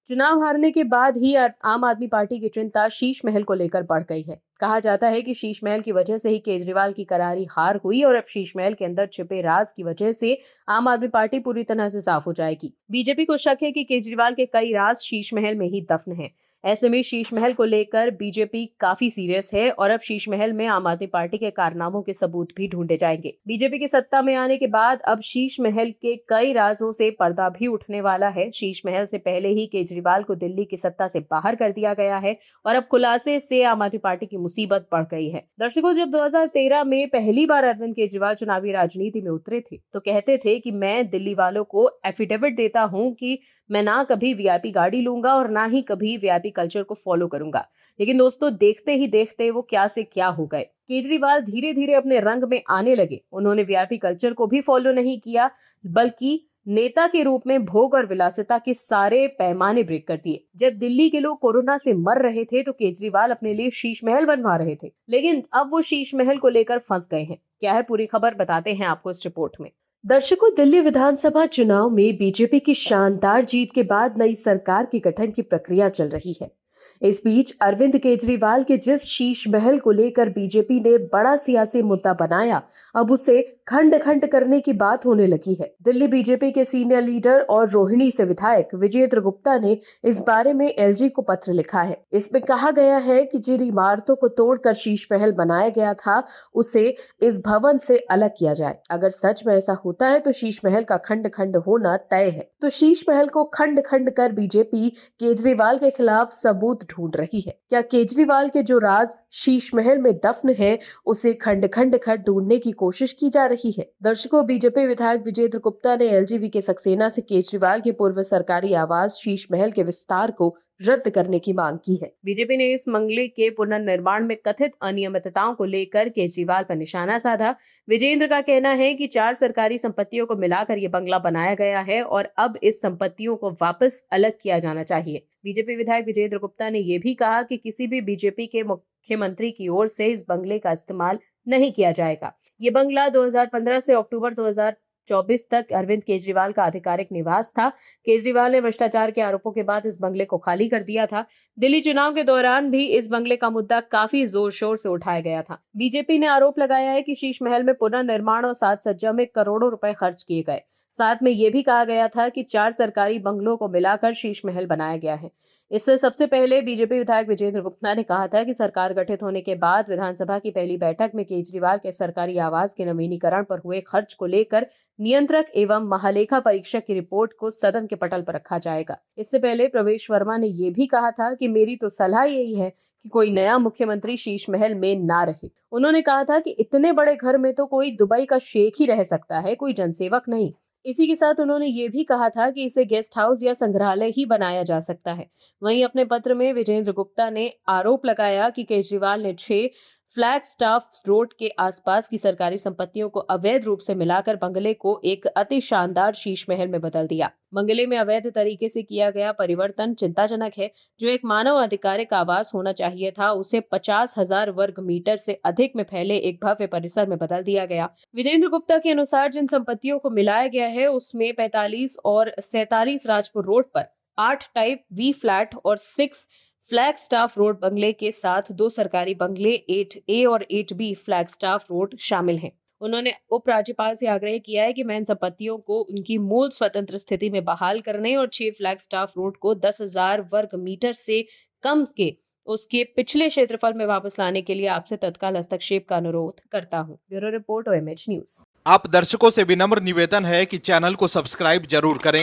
चुनाव हारने के बाद ही आम आदमी पार्टी की चिंता शीश महल को लेकर बढ़ गई है। कहा जाता है कि शीश महल की वजह से ही केजरीवाल की करारी हार हुई और अब शीश महल के अंदर छिपे राज की वजह से आम आदमी पार्टी पूरी तरह से साफ हो जाएगी। बीजेपी को शक है कि केजरीवाल के कई राज शीश महल में ही दफन हैं। ऐसे में शीश महल को लेकर बीजेपी काफी सीरियस है और अब शीश महल में आम आदमी पार्टी के कारनामों के सबूत भी ढूंढे जाएंगे। बीजेपी के सत्ता में आने के बाद अब शीश महल के कई राजों से पर्दा भी उठने वाला है। शीश महल से पहले ही केजरीवाल को दिल्ली की सत्ता से बाहर कर दिया गया है और अब खुलासे से आम आदमी पार्टी की मुसीबत बढ़ गई है। दर्शकों, जब 2013 में पहली बार अरविंद केजरीवाल चुनावी राजनीति में उतरे थे तो कहते थे कि मैं दिल्ली वालों को एफिडेविट देता हूं कि मैं ना कभी वीआईपी गाड़ी लूंगा और ना ही कभी वीआईपी कल्चर को फॉलो करूंगा। लेकिन दोस्तों, देखते ही देखते वो क्या से क्या हो गए। केजरीवाल धीरे धीरे अपने रंग में आने लगे। उन्होंने वीआईपी कल्चर को भी फॉलो नहीं किया, बल्कि नेता के रूप में भोग और विलासिता के सारे पैमाने ब्रेक कर दिए। जब दिल्ली के लोग कोरोना से मर रहे थे तो केजरीवाल अपने लिए शीश महल बनवा रहे थे, लेकिन अब वो शीश महल को लेकर फंस गए हैं। क्या है पूरी खबर, बताते हैं आपको इस रिपोर्ट में। दर्शकों, दिल्ली विधानसभा चुनाव में बीजेपी की शानदार जीत के बाद नई सरकार के गठन की प्रक्रिया चल रही है। इस बीच अरविंद केजरीवाल के जिस शीश महल को लेकर बीजेपी ने बड़ा सियासी मुद्दा बनाया, अब उसे खंड खंड करने की बात होने लगी है। दिल्ली बीजेपी के सीनियर लीडर और रोहिणी से विधायक विजेंद्र गुप्ता ने इस बारे में एलजी को पत्र लिखा है। इसमें कहा गया है कि जिन इमारतों को तोड़कर शीश महल बनाया गया था उसे इस भवन से अलग किया जाए। अगर सच में ऐसा होता है तो शीश महल का खंड खंड होना तय है। तो शीश महल को खंड खंड कर बीजेपी केजरीवाल के खिलाफ सबूत ढूंढ रही है। क्या केजरीवाल के जो राज शीश महल में दफन है उसे खंड खंड कर ढूंढने की कोशिश की जा रही है? दर्शकों, बीजेपी विधायक विजेंद्र गुप्ता ने एलजीवी के सक्सेना से केजरीवाल के पूर्व सरकारी आवास शीश महल के विस्तार को रद्द करने की मांग की है। बीजेपी ने इस बंगले के पुनर्निर्माण में कथित अनियमितताओं को लेकर केजरीवाल पर निशाना साधा। विजेंद्र का कहना है कि 4 सरकारी संपत्तियों को मिलाकर ये बंगला बनाया गया है और अब इस संपत्तियों को वापस अलग किया जाना चाहिए। बीजेपी विधायक विजेंद्र गुप्ता ने यह भी कहा कि किसी भी बीजेपी के मुख्यमंत्री की ओर से इस बंगले का इस्तेमाल नहीं किया जाएगा। ये बंगला 2015 से अक्टूबर 2024 तक अरविंद केजरीवाल का आधिकारिक निवास था। केजरीवाल ने भ्रष्टाचार के आरोपों के बाद इस बंगले को खाली कर दिया था। दिल्ली चुनाव के दौरान भी इस बंगले का मुद्दा काफी जोर शोर से उठाया गया था। बीजेपी ने आरोप लगाया है कि शीश महल में पुनर्निर्माण और साज सज्जा में करोड़ों रुपए खर्च किए गए। साथ में यह भी कहा गया था कि 4 सरकारी बंगलों को मिलाकर शीश महल बनाया गया है। इससे सबसे पहले बीजेपी विधायक विजेंद्र गुप्ता ने कहा था कि सरकार गठित होने के बाद विधानसभा की पहली बैठक में केजरीवाल के सरकारी आवास के नवीनीकरण पर हुए खर्च को लेकर नियंत्रक एवं महालेखा परीक्षक की रिपोर्ट को सदन के पटल पर रखा जाएगा। इससे पहले प्रवेश वर्मा ने यह भी कहा था कि मेरी तो सलाह यही है कि कोई नया मुख्यमंत्री शीश महल में ना रहे। उन्होंने कहा था कि इतने बड़े घर में तो कोई दुबई का शेख ही रह सकता है, कोई जनसेवक नहीं। इसी के साथ उन्होंने ये भी कहा था कि इसे गेस्ट हाउस या संग्रहालय ही बनाया जा सकता है। वहीं अपने पत्र में विजेंद्र गुप्ता ने आरोप लगाया कि केजरीवाल ने 6 फ्लैगस्टाफ रोड के आसपास की सरकारी संपत्तियों को अवैध रूप से मिलाकर बंगले को एक अति शानदार शीश महल में बदल दिया। बंगले में अवैध तरीके से किया गया परिवर्तन चिंताजनक है। जो एक मानव आधिकारिक आवास होना चाहिए था उसे 50,000 वर्ग मीटर से अधिक में फैले एक भव्य परिसर में बदल दिया गया। विजेंद्र गुप्ता के अनुसार जिन संपत्तियों को मिलाया गया है उसमें 45 और 47 राजपुर रोड पर 8 टाइप वी फ्लैट और 6 फ्लैगस्टाफ रोड बंगले के साथ 2 सरकारी बंगले 8A और 8B फ्लैगस्टाफ रोड शामिल हैं। उन्होंने उपराज्यपाल से आग्रह किया है कि मैं इन संपत्तियों को उनकी मूल स्वतंत्र स्थिति में बहाल करने और 6 फ्लैगस्टाफ रोड को 10,000 वर्ग मीटर से कम के उसके पिछले क्षेत्रफल में वापस लाने के लिए आपसे तत्काल हस्तक्षेप का अनुरोध करता हूं। Bureau report OMH news. आप दर्शकों से विनम्र निवेदन है कि चैनल को सब्सक्राइब जरूर करें